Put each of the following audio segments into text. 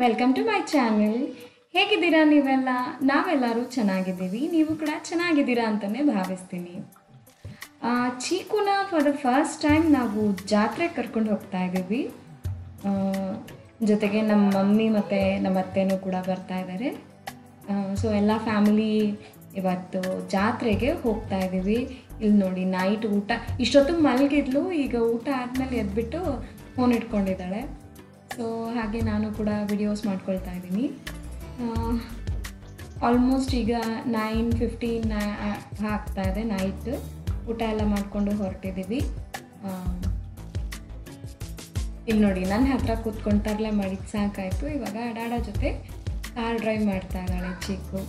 Welcome to my channel. ಹೇಗಿದ್ದೀರಾ ನೀವೆಲ್ಲ? ನಾವೆಲ್ಲರೂ ಚೆನ್ನಾಗಿದ್ದೀವಿ, ನೀವು ಕೂಡ ಚೆನ್ನಾಗಿದ್ದೀರಾ ಅಂತಲೇ ಭಾವಿಸ್ತೀನಿ. ಚೀಕುನ ಫಾರ್ ದ ಫಸ್ಟ್ ಟೈಮ್ ನಾವು ಜಾತ್ರೆಗೆ ಕರ್ಕೊಂಡು ಹೋಗ್ತಾ ಇದ್ದೀವಿ. ಜೊತೆಗೆ ನಮ್ಮ ಮಮ್ಮಿ ಮತ್ತು ನಮ್ಮ ಅತ್ತೆನೂ ಕೂಡ ಬರ್ತಾ ಇದ್ದಾರೆ. ಸೊ ಎಲ್ಲ ಫ್ಯಾಮಿಲಿ ಇವತ್ತು ಜಾತ್ರೆಗೆ ಹೋಗ್ತಾ ಇದ್ದೀವಿ. ಇಲ್ಲಿ ನೋಡಿ, ನೈಟ್ ಊಟ ಇಷ್ಟೊತ್ತು ಮಲಗಿದ್ಲು, ಈಗ ಊಟ ಆದಮೇಲೆ ಎದ್ಬಿಟ್ಟು ಫೋನ್ ಇಟ್ಕೊಂಡಿದ್ದಾಳೆ. ಸೊ ಹಾಗೆ ನಾನು ಕೂಡ ವಿಡಿಯೋಸ್ ಮಾಡ್ಕೊಳ್ತಾ ಇದ್ದೀನಿ. ಆಲ್ಮೋಸ್ಟ್ ಈಗ 9:15 ಆಗ್ತಾ ಇದೆ ನೈಟ್. ಊಟ ಎಲ್ಲ ಮಾಡಿಕೊಂಡು ಹೊರಟಿದ್ದೀವಿ. ಇಲ್ಲಿ ನೋಡಿ, ನನ್ನ ಹತ್ರ ಕೂತ್ಕೊಂಡು ತರಲೆ ಮಾಡಿದ್ದು ಸಾಕಾಯಿತು. ಇವಾಗ ಅಡಾಡ ಜೊತೆ ಕಾರ್ ಡ್ರೈವ್ ಮಾಡ್ತಾ ಇದ್ದಾಳೆ ಚೀಕು.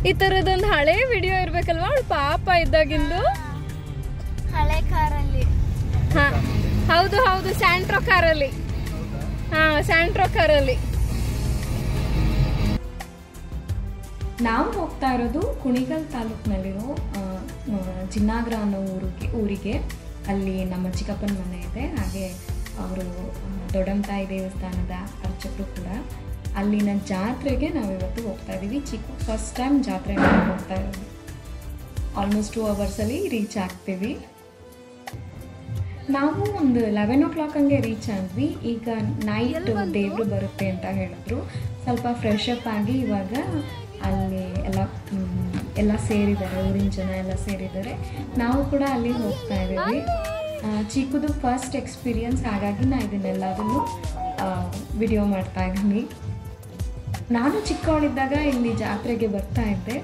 ಈ ತರದೊಂದು ಹಳೆ ವಿಡಿಯೋ ಇರ್ಬೇಕಲ್ವಾ ಅವಳು ಪಾಪ ಇದ್ದಾಗಿಂದು. ಹಳೆ ಕಾರಲ್ಲಿ. ಹಾ ಹೌದು ಹೌದು, ಸ್ಯಾಂಟ್ರೋ ಕಾರಲ್ಲಿ. ಹಾ, ಸ್ಯಾಂಟ್ರೋ ಕಾರಲ್ಲಿ. ನಾವು ಹೋಗ್ತಾ ಇರೋದು ಕುಣಿಗಲ್ ತಾಲೂಕಿನಲ್ಲಿರೋ ಜಿನ್ನಾಗ್ರ ಅನ್ನೋ ಊರಿಗೆ. ಅಲ್ಲಿ ನಮ್ಮ ಚಿಕ್ಕಪ್ಪನ ಮನೆ ಇದೆ. ಹಾಗೆ ಅವರು ದೊಡ್ಡಮ್ತಾಯಿ ದೇವಸ್ಥಾನದ ಅರ್ಚಕರು ಕೂಡ. ಅಲ್ಲಿನ ಜಾತ್ರೆಗೆ ನಾವಿವತ್ತು ಹೋಗ್ತಾ ಇದ್ದೀವಿ. ಚಿಕ್ಕ ಫಸ್ಟ್ ಟೈಮ್ ಜಾತ್ರೆಗೆ ಹೋಗ್ತಾ ಇರೋದು. ಆಲ್ಮೋಸ್ಟ್ 2 ಅವರ್ಸಲ್ಲಿ ರೀಚ್ ಆಗ್ತೀವಿ. ನಾವು ಒಂದು 11 o'clock ಹಂಗೆ ರೀಚ್ ಆದ್ವಿ. ಈಗ ನೈಟ್ ದೇವರು ಬರುತ್ತೆ ಅಂತ ಹೇಳಿದ್ರು. ಸ್ವಲ್ಪ ಫ್ರೆಶ್ ಅಪ್ ಆಗಿ ಇವಾಗ ಅಲ್ಲಿ ಎಲ್ಲ ಸೇರಿದ್ದಾರೆ, ಊರಿನ ಜನ ಎಲ್ಲ ಸೇರಿದ್ದಾರೆ. ನಾವು ಕೂಡ ಅಲ್ಲಿ ಹೋಗ್ತಾ ಇದ್ದೀವಿ. ಚಿಕ್ಕದು ಫಸ್ಟ್ ಎಕ್ಸ್ಪೀರಿಯನ್ಸ್, ಹಾಗಾಗಿ ನಾನು ಇದನ್ನೆಲ್ಲದನ್ನು ವಿಡಿಯೋ ಮಾಡ್ತಾ ಇದ್ದೀನಿ. ನಾನು ಚಿಕ್ಕವಳಿದ್ದಾಗ ಇಲ್ಲಿ ಜಾತ್ರೆಗೆ ಬರ್ತಾ ಇದ್ದೆ.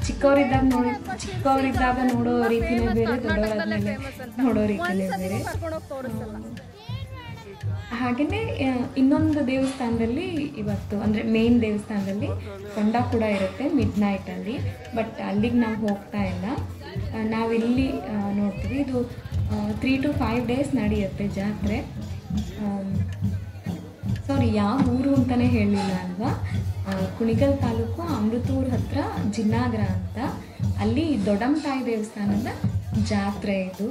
ಚಿಕ್ಕವರಿದ್ದಾಗ ನೋಡೋ ರೀತಿನೇ ಬೇರೆ, ದೊಡ್ಡವರಾದ್ಮೇಲೆ ನೋಡೋ ರೀತಿನೇ ಬೇರೆ. ಹಾಗೆಯೇ ಇನ್ನೊಂದು ದೇವಸ್ಥಾನದಲ್ಲಿ ಇವತ್ತು, ಅಂದರೆ ಮೇನ್ ದೇವಸ್ಥಾನದಲ್ಲಿ ಕೊಂಡ ಕೂಡ ಇರುತ್ತೆ ಮಿಡ್ನೈಟಲ್ಲಿ. ಬಟ್ ಅಲ್ಲಿಗೆ ನಾವು ಹೋಗ್ತಾ ಇಲ್ಲ. ನಾವಿಲ್ಲಿ ನೋಡ್ತೀವಿ. ಇದು 3 to 5 days ನಡೆಯುತ್ತೆ ಜಾತ್ರೆ. ಸಾರಿ, ಯಾವ ಊರು ಅಂತಲೇ ಹೇಳಲಿಲ್ಲ ಅಲ್ವಾ. ಕುಣಿಗಲ್ ತಾಲೂಕು ಅಮೃತೂರು ಹತ್ರ ಜಿನ್ನಾಗ್ರ ಅಂತ. ಅಲ್ಲಿ ದೊಡ್ಡಮ್ತಾಯಿ ದೇವಸ್ಥಾನದ ಜಾತ್ರೆ ಇದು.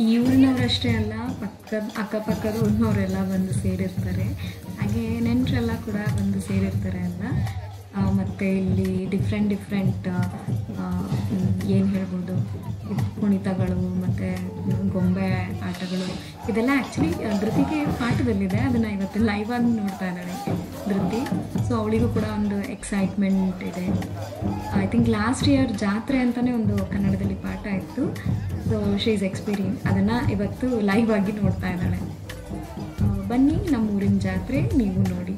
ಈ ಊರಿನವರಷ್ಟೇ ಅಲ್ಲ, ಅಕ್ಕಪಕ್ಕದ ಊರಿನವರೆಲ್ಲ ಬಂದು ಸೇರಿರ್ತಾರೆ. ಹಾಗೆ ನೆಂಟರೆಲ್ಲ ಕೂಡ ಬಂದು ಸೇರಿರ್ತಾರೆ ಅಲ್ಲ. ಮತ್ತು ಇಲ್ಲಿ ಡಿಫ್ರೆಂಟ್ ಏನು ಹೇಳ್ಬೋದು, ಕುಣಿತಗಳು ಮತ್ತು ಗೊಂಬೆ ಆಟಗಳು, ಇದೆಲ್ಲ ಆ್ಯಕ್ಚುಲಿ ಧೃತಿಗೆ ಪಾಠದಲ್ಲಿದೆ. ಅದನ್ನು ಇವತ್ತು ಲೈವ್ ಆಗಿ ನೋಡ್ತಾ ಇದ್ದಾಳೆ ಧೃತಿ. ಸೊ ಅವಳಿಗೂ ಕೂಡ ಒಂದು ಎಕ್ಸೈಟ್ಮೆಂಟ್ ಇದೆ. ಐ ಥಿಂಕ್ ಲಾಸ್ಟ್ ಇಯರ್ ಜಾತ್ರೆ ಅಂತಲೇ ಒಂದು ಕನ್ನಡದಲ್ಲಿ ಪಾಠ ಇತ್ತು. ಸೊ ಶಿ ಈಸ್ ಎಕ್ಸ್ಪೀರಿಯನ್ಸ್, ಅದನ್ನು ಇವತ್ತು ಲೈವ್ ಆಗಿ ನೋಡ್ತಾ ಇದ್ದಾಳೆ. ಬನ್ನಿ, ನಮ್ಮ ಊರಿನ ಜಾತ್ರೆ ನೀವು ನೋಡಿ.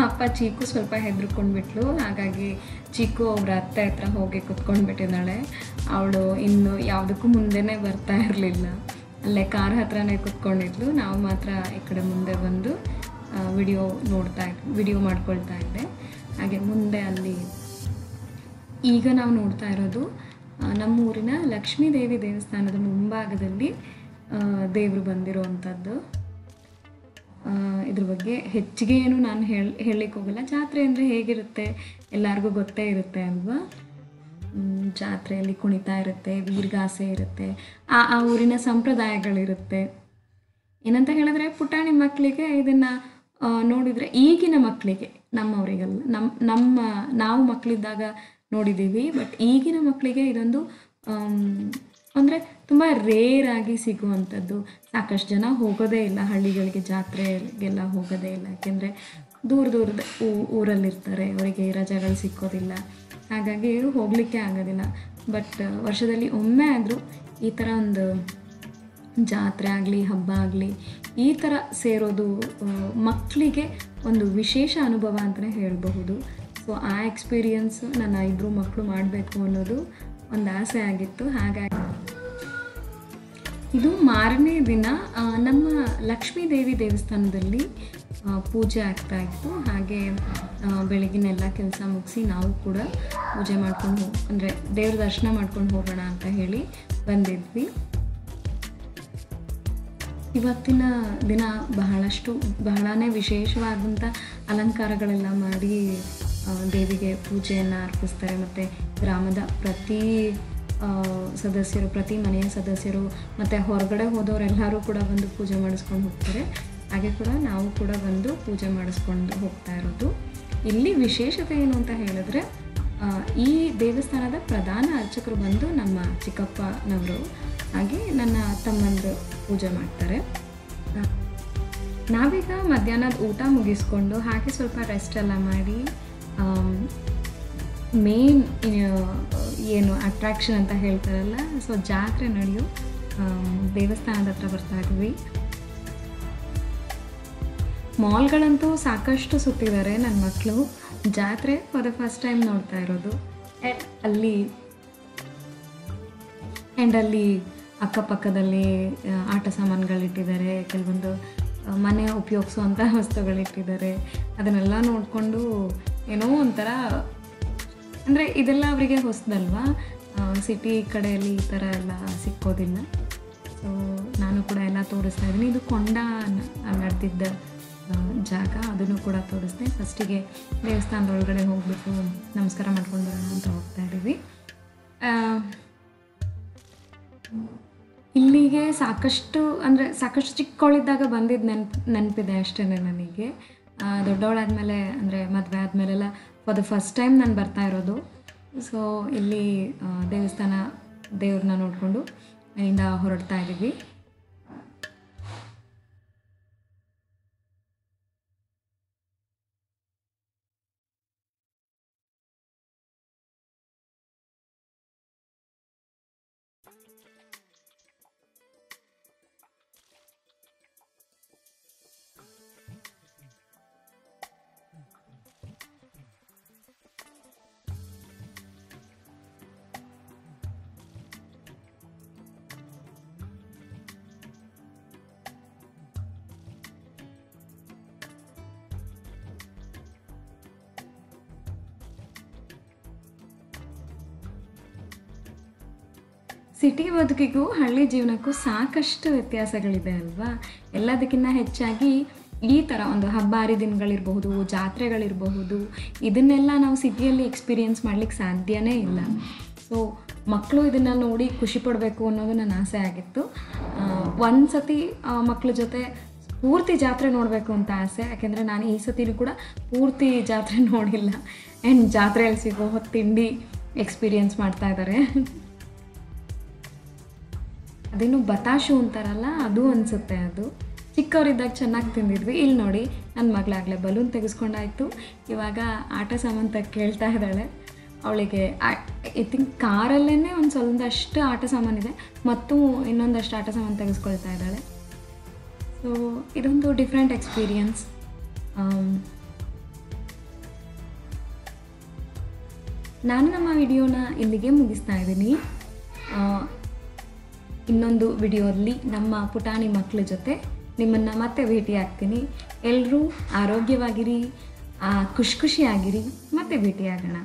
ಅಪ್ಪ ಚೀಕು ಸ್ವಲ್ಪ ಹೆದರ್ಕೊಂಡ್ಬಿಟ್ಲು. ಹಾಗಾಗಿ ಚೀಕು ಅವ್ರ ಅತ್ತೆ ಹತ್ರ ಹೋಗಿ ಕುತ್ಕೊಂಡ್ಬಿಟ್ಟಿದ್ದಾಳೆ. ಅವಳು ಇನ್ನು ಯಾವುದಕ್ಕೂ ಮುಂದೆನೇ ಬರ್ತಾ ಇರಲಿಲ್ಲ, ಅಲ್ಲೇ ಕಾರ್ ಹತ್ರನೇ ಕುತ್ಕೊಂಡಿದ್ಲು. ನಾವು ಮಾತ್ರ ಈ ಕಡೆ ಮುಂದೆ ಬಂದು ವಿಡಿಯೋ ಮಾಡ್ಕೊಳ್ತಾ ಇದ್ದೆ. ಹಾಗೆ ಮುಂದೆ ಅಲ್ಲಿ ಈಗ ನಾವು ನೋಡ್ತಾ ಇರೋದು ನಮ್ಮೂರಿನ ಲಕ್ಷ್ಮೀ ದೇವಿ ದೇವಸ್ಥಾನದ ಮುಂಭಾಗದಲ್ಲಿ ದೇವರು ಬಂದಿರೋವಂಥದ್ದು. ಇದ್ರ ಬಗ್ಗೆ ಹೆಚ್ಚಿಗೆ ಏನು ನಾನು ಹೇಳಲಿಕ್ಕೆ ಹೋಗಲ್ಲ. ಜಾತ್ರೆ ಅಂದರೆ ಹೇಗಿರುತ್ತೆ ಎಲ್ಲರಿಗೂ ಗೊತ್ತೇ ಇರುತ್ತೆ ಅಲ್ವಾ. ಜಾತ್ರೆಯಲ್ಲಿ ಕುಣಿತ ಇರುತ್ತೆ, ವೀರಗಾಸೆ ಇರುತ್ತೆ, ಆ ಊರಿನ ಸಂಪ್ರದಾಯಗಳಿರುತ್ತೆ. ಏನಂತ ಹೇಳಿದ್ರೆ ಪುಟಾಣಿ ಮಕ್ಕಳಿಗೆ ಇದನ್ನು ನೋಡಿದರೆ, ಈಗಿನ ಮಕ್ಕಳಿಗೆ, ನಮ್ಮವರಿಗಲ್ಲ, ನಾವು ಮಕ್ಕಳಿದ್ದಾಗ ನೋಡಿದ್ದೀವಿ, ಬಟ್ ಈಗಿನ ಮಕ್ಕಳಿಗೆ ಇದೊಂದು ಅಂದರೆ ತುಂಬ ರೇರ್ ಆಗಿ ಸಿಗುವಂಥದ್ದು. ಸಾಕಷ್ಟು ಜನ ಹೋಗೋದೇ ಇಲ್ಲ ಹಳ್ಳಿಗಳಿಗೆ, ಜಾತ್ರೆಗೆಲ್ಲ ಹೋಗೋದೇ ಇಲ್ಲ. ಯಾಕೆಂದರೆ ದೂರದ ಊರಲ್ಲಿರ್ತಾರೆ, ಅವರಿಗೆ ರಜೆಗಳು ಸಿಕ್ಕೋದಿಲ್ಲ, ಹಾಗಾಗಿ ಹೋಗಲಿಕ್ಕೆ ಆಗೋದಿಲ್ಲ. ಬಟ್ ವರ್ಷದಲ್ಲಿ ಒಮ್ಮೆ ಆದರೂ ಈ ಥರ ಒಂದು ಜಾತ್ರೆ ಆಗಲಿ ಹಬ್ಬ ಆಗಲಿ ಈ ಥರ ಸೇರೋದು ಮಕ್ಕಳಿಗೆ ಒಂದು ವಿಶೇಷ ಅನುಭವ ಅಂತಲೇ ಹೇಳಬಹುದು. ಸೊ ಆ ಎಕ್ಸ್ಪೀರಿಯನ್ಸ್ ನನ್ನ 5 ಮಕ್ಕಳು ಮಾಡಬೇಕು ಅನ್ನೋದು ಒಂದು ಆಸೆ ಆಗಿತ್ತು. ಹಾಗಾಗಿ ಇದು ಮಾರನೇ ದಿನ ನಮ್ಮ ಲಕ್ಷ್ಮೀ ದೇವಿ ದೇವಸ್ಥಾನದಲ್ಲಿ ಪೂಜೆ ಆಗ್ತಾಯಿತ್ತು. ಹಾಗೆ ಬೆಳಗಿನೆಲ್ಲ ಕೆಲಸ ಮುಗಿಸಿ ನಾವು ಕೂಡ ಪೂಜೆ ಮಾಡ್ಕೊಂಡು ಅಂದರೆ ದೇವ್ರ ದರ್ಶನ ಮಾಡ್ಕೊಂಡು ಹೋಗೋಣ ಅಂತ ಹೇಳಿ ಬಂದಿದ್ವಿ. ಇವತ್ತಿನ ದಿನ ಬಹಳನೇ ವಿಶೇಷವಾದಂಥ ಅಲಂಕಾರಗಳೆಲ್ಲ ಮಾಡಿ ದೇವಿಗೆ ಪೂಜೆಯನ್ನು ಅರ್ಪಿಸ್ತಾರೆ. ಮತ್ತು ಗ್ರಾಮದ ಪ್ರತಿ ಮನೆಯ ಸದಸ್ಯರು ಮತ್ತು ಹೊರಗಡೆ ಹೋದವರೆಲ್ಲರೂ ಕೂಡ ಬಂದು ಪೂಜೆ ಮಾಡಿಸ್ಕೊಂಡು ಹೋಗ್ತಾರೆ. ಹಾಗೆ ಕೂಡ ನಾವು ಕೂಡ ಬಂದು ಪೂಜೆ ಮಾಡಿಸ್ಕೊಂಡು ಹೋಗ್ತಾ ಇರೋದು. ಇಲ್ಲಿ ವಿಶೇಷತೆ ಏನು ಅಂತ ಹೇಳಿದ್ರೆ, ಈ ದೇವಸ್ಥಾನದ ಪ್ರಧಾನ ಅರ್ಚಕರು ಬಂದು ನಮ್ಮ ಚಿಕ್ಕಪ್ಪನವರು, ಹಾಗೆ ನನ್ನ ತಮ್ಮಂದರು ಪೂಜೆ ಮಾಡ್ತಾರೆ. ನಾವೀಗ ಮಧ್ಯಾಹ್ನದ ಊಟ ಮುಗಿಸ್ಕೊಂಡು ಹಾಗೆ ಸ್ವಲ್ಪ ರೆಸ್ಟ್ ಎಲ್ಲ ಮಾಡಿ ಮೇನ್ ಏನು ಅಟ್ರಾಕ್ಷನ್ ಅಂತ ಹೇಳ್ತಾರಲ್ಲ, ಸೊ ಜಾತ್ರೆ ನಡೆಯೋ ದೇವಸ್ಥಾನದ ಹತ್ರ ಬರ್ತಾ ಇದ್ವಿ. ಮಾಲ್ಗಳಂತೂ ಸಾಕಷ್ಟು ಸುತ್ತಿದ್ದಾರೆ ನನ್ನ ಮಕ್ಕಳು. ಜಾತ್ರೆ ಫಾರ್ ದ ಫಸ್ಟ್ ಟೈಮ್ ನೋಡ್ತಾ ಇರೋದು. ಅಲ್ಲಿ ಅಕ್ಕಪಕ್ಕದಲ್ಲಿ ಆಟ ಸಾಮಾನುಗಳಿಟ್ಟಿದ್ದಾರೆ, ಕೆಲವೊಂದು ಮನೆ ಉಪಯೋಗಿಸುವಂಥ ವಸ್ತುಗಳಿಟ್ಟಿದ್ದಾರೆ. ಅದನ್ನೆಲ್ಲ ನೋಡಿಕೊಂಡು ಏನೋ ಒಂಥರ, ಅಂದರೆ ಇದೆಲ್ಲ ಅವರಿಗೆ ಹೊಸದಲ್ವಾ, ಸಿಟಿ ಕಡೆಯಲ್ಲಿ ಈ ಥರ ಎಲ್ಲ ಸಿಕ್ಕೋದಿಲ್ಲ. ಸೊ ನಾನು ಕೂಡ ಎಲ್ಲ ತೋರಿಸ್ತಾ ಇದ್ದೀನಿ. ಇದು ಕೊಂಡ ನಡೆದಿದ್ದ ಜಾಗ, ಅದನ್ನು ಕೂಡ ತೋರಿಸ್ದೆ. ಫಸ್ಟಿಗೆ ದೇವಸ್ಥಾನದೊಳಗಡೆ ಹೋಗ್ಬಿಟ್ಟು ನಮಸ್ಕಾರ ಮಾಡ್ಕೊಂಡು ಬರೋಣ ಅಂತ ಹೋಗ್ತಾ ಇದ್ದೀವಿ. ಇಲ್ಲಿಗೆ ಸಾಕಷ್ಟು ಚಿಕ್ಕವಳಿದ್ದಾಗ ಬಂದಿದ್ದು ನೆನಪಿದೆ ಅಷ್ಟೇ ನನಗೆ. ದೊಡ್ಡವಳಾದಮೇಲೆ ಅಂದರೆ ಮದುವೆ ಆದಮೇಲೆಲ್ಲ ಫಾರ್ ದ ಫಸ್ಟ್ ಟೈಮ್ ನಾನು ಬರ್ತಾ ಇರೋದು. ಸೊ ಇಲ್ಲಿ ದೇವ್ರನ್ನ ನೋಡಿಕೊಂಡು ಇಲ್ಲಿಂದ ಹೊರಡ್ತಾ ಇದ್ದೀವಿ. ಸಿಟಿ ಬದುಕಿಗೂ ಹಳ್ಳಿ ಜೀವನಕ್ಕೂ ಸಾಕಷ್ಟು ವ್ಯತ್ಯಾಸಗಳಿದೆ ಅಲ್ವಾ. ಎಲ್ಲದಕ್ಕಿಂತ ಹೆಚ್ಚಾಗಿ ಈ ಥರ ಒಂದು ಹಬ್ಬ ಹರಿದಿನಗಳಿರಬಹುದು, ಜಾತ್ರೆಗಳಿರಬಹುದು, ಇದನ್ನೆಲ್ಲ ನಾವು ಸಿಟಿಯಲ್ಲಿ ಎಕ್ಸ್ಪೀರಿಯೆನ್ಸ್ ಮಾಡ್ಲಿಕ್ಕೆ ಸಾಧ್ಯನೇ ಇಲ್ಲ. ಸೊ ಮಕ್ಕಳು ಇದನ್ನು ನೋಡಿ ಖುಷಿ ಪಡಬೇಕು ಅನ್ನೋದು ನನ್ನ ಆಸೆ ಆಗಿತ್ತು. ಒಂದು ಸತಿ ಮಕ್ಕಳ ಜೊತೆ ಪೂರ್ತಿ ಜಾತ್ರೆ ನೋಡಬೇಕು ಅಂತ ಆಸೆ. ಯಾಕೆಂದರೆ ನಾನು ಈ ಸತಿನೂ ಕೂಡ ಪೂರ್ತಿ ಜಾತ್ರೆ ನೋಡಿಲ್ಲ. ಆ್ಯಂಡ್ ಜಾತ್ರೆಯಲ್ಲಿ ಸಿಗೋ ತಿಂಡಿ ಎಕ್ಸ್ಪೀರಿಯೆನ್ಸ್ ಮಾಡ್ತಾ ಇದ್ದಾರೆ. ಅದೇನು ಬತಾಶು ಅಂತಾರಲ್ಲ, ಅದು ಅನಿಸುತ್ತೆ. ಅದು ಚಿಕ್ಕವರಿದ್ದಾಗ ಚೆನ್ನಾಗಿ ತಿಂದಿದ್ವಿ. ಇಲ್ಲಿ ನೋಡಿ ನನ್ನ ಮಗಳಾಗಲೇ ಬಲೂನ್ ತೆಗೆಸ್ಕೊಂಡಾಯಿತು. ಇವಾಗ ಆಟ ಸಾಮಾನು ಕೇಳ್ತಾ ಇದ್ದಾಳೆ. ಅವಳಿಗೆ ಐ ಥಿಂಕ್ ಕಾರಲ್ಲೇ ಒಂದಷ್ಟು ಆಟ ಸಾಮಾನಿದೆ, ಮತ್ತು ಇನ್ನೊಂದಷ್ಟು ಆಟ ಸಾಮಾನು ತೆಗೆಸ್ಕೊಳ್ತಾ ಇದ್ದಾಳೆ. ಸೊ ಇದೊಂದು ಡಿಫ್ರೆಂಟ್ ಎಕ್ಸ್ಪೀರಿಯನ್ಸ್. ನಾನು ನಮ್ಮ ವಿಡಿಯೋನ ಇಲ್ಲಿಗೆ ಮುಗಿಸ್ತಾ ಇದ್ದೀನಿ. ಇನ್ನೊಂದು ವಿಡಿಯೋದಲ್ಲಿ ನಮ್ಮ ಪುಟಾಣಿ ಮಕ್ಕಳ ಜೊತೆ ನಿಮ್ಮನ್ನು ಮತ್ತೆ ಭೇಟಿ ಆಗ್ತೀನಿ. ಎಲ್ಲರೂ ಆರೋಗ್ಯವಾಗಿರಿ, ಖುಷಿಯಾಗಿರಿ. ಮತ್ತೆ ಭೇಟಿಯಾಗೋಣ.